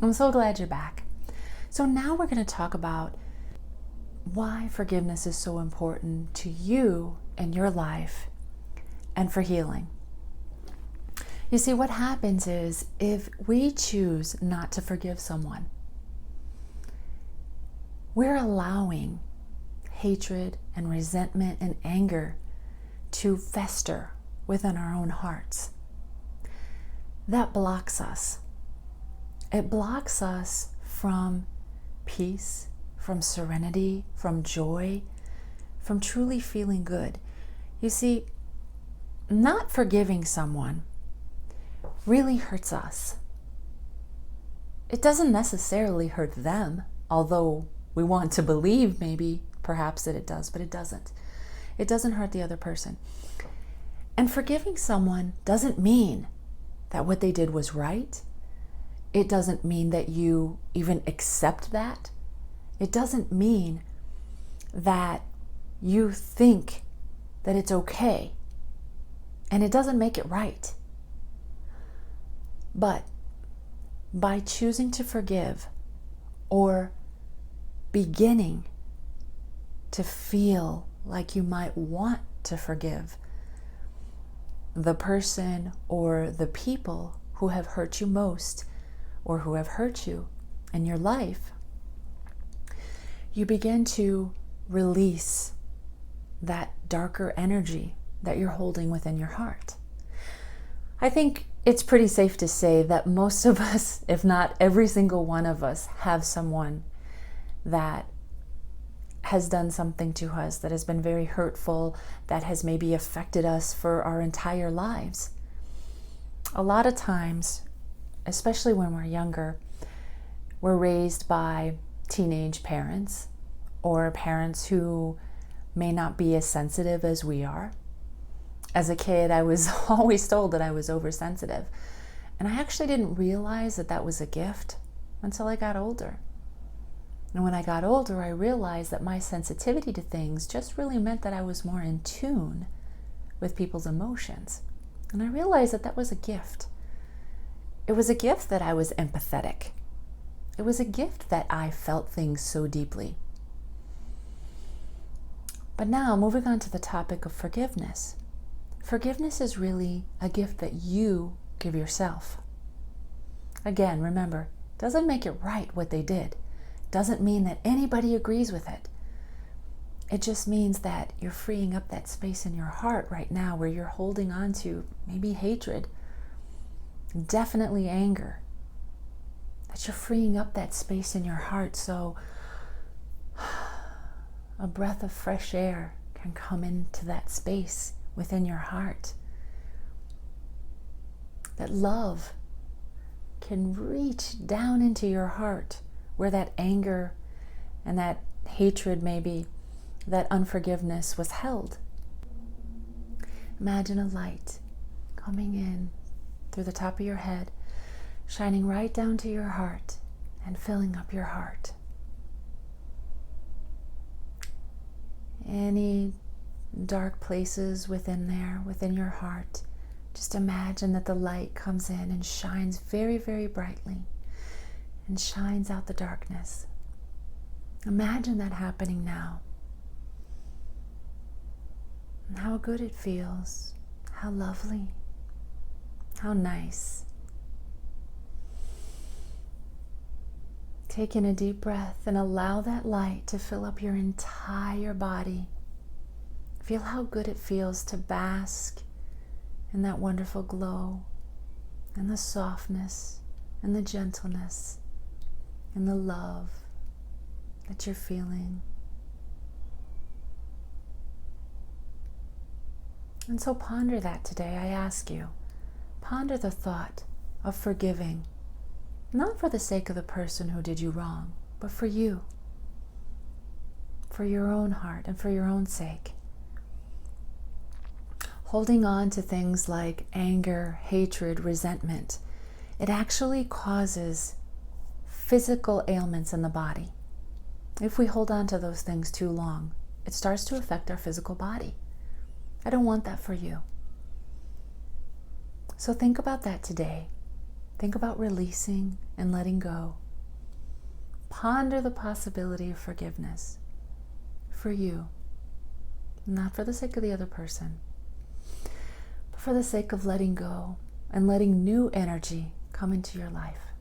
I'm so glad you're back. So now we're going to talk about why forgiveness is so important to you and your life and for healing. You see, what happens is if we choose not to forgive someone, we're allowing hatred and resentment and anger to fester within our own hearts. That blocks us. It blocks us from peace, from serenity, from joy, from truly feeling good. You see, not forgiving someone really hurts us. It doesn't necessarily hurt them, although we want to believe maybe, perhaps that it does, but it doesn't. It doesn't hurt the other person. And forgiving someone doesn't mean that what they did was right. It doesn't mean that you even accept that. It doesn't mean that you think that it's okay. And it doesn't make it right. But by choosing to forgive or beginning to feel like you might want to forgive the person or the people who have hurt you most or who have hurt you in your life, you begin to release that darker energy that you're holding within your heart. I think it's pretty safe to say that most of us, if not every single one of us, have someone that has done something to us that has been very hurtful, that has maybe affected us for our entire lives. A lot of times, especially when we're younger, we're raised by teenage parents or parents who may not be as sensitive as we are. As a kid, I was always told that I was oversensitive. And I actually didn't realize that that was a gift until I got older. And when I got older, I realized that my sensitivity to things just really meant that I was more in tune with people's emotions. And I realized that that was a gift. It was a gift that I was empathetic. It was a gift that I felt things so deeply. But now, moving on to the topic of forgiveness. Forgiveness is really a gift that you give yourself. Again, remember, it doesn't make it right what they did. Doesn't mean that anybody agrees with it. It just means that you're freeing up that space in your heart right now where you're holding on to maybe hatred, definitely anger. That you're freeing up that space in your heart so a breath of fresh air can come into that space within your heart. That love can reach down into your heart where that anger and that hatred, maybe that unforgiveness was held. Imagine a light coming in through the top of your head, shining right down to your heart and filling up your heart. Any dark places within there, within your heart, just imagine that the light comes in and shines very, very brightly and shines out the darkness. Imagine that happening now. And how good it feels, how lovely, how nice. Take in a deep breath and allow that light to fill up your entire body. Feel how good it feels to bask in that wonderful glow and the softness and the gentleness and the love that you're feeling. And so ponder that today, I ask you. Ponder the thought of forgiving, not for the sake of the person who did you wrong, but for you, for your own heart and for your own sake. Holding on to things like anger, hatred, resentment, it actually causes physical ailments in the body. If we hold on to those things too long, it starts to affect our physical body. I don't want that for you. So think about that today. Think about releasing and letting go. Ponder the possibility of forgiveness for you, not for the sake of the other person, but for the sake of letting go and letting new energy come into your life.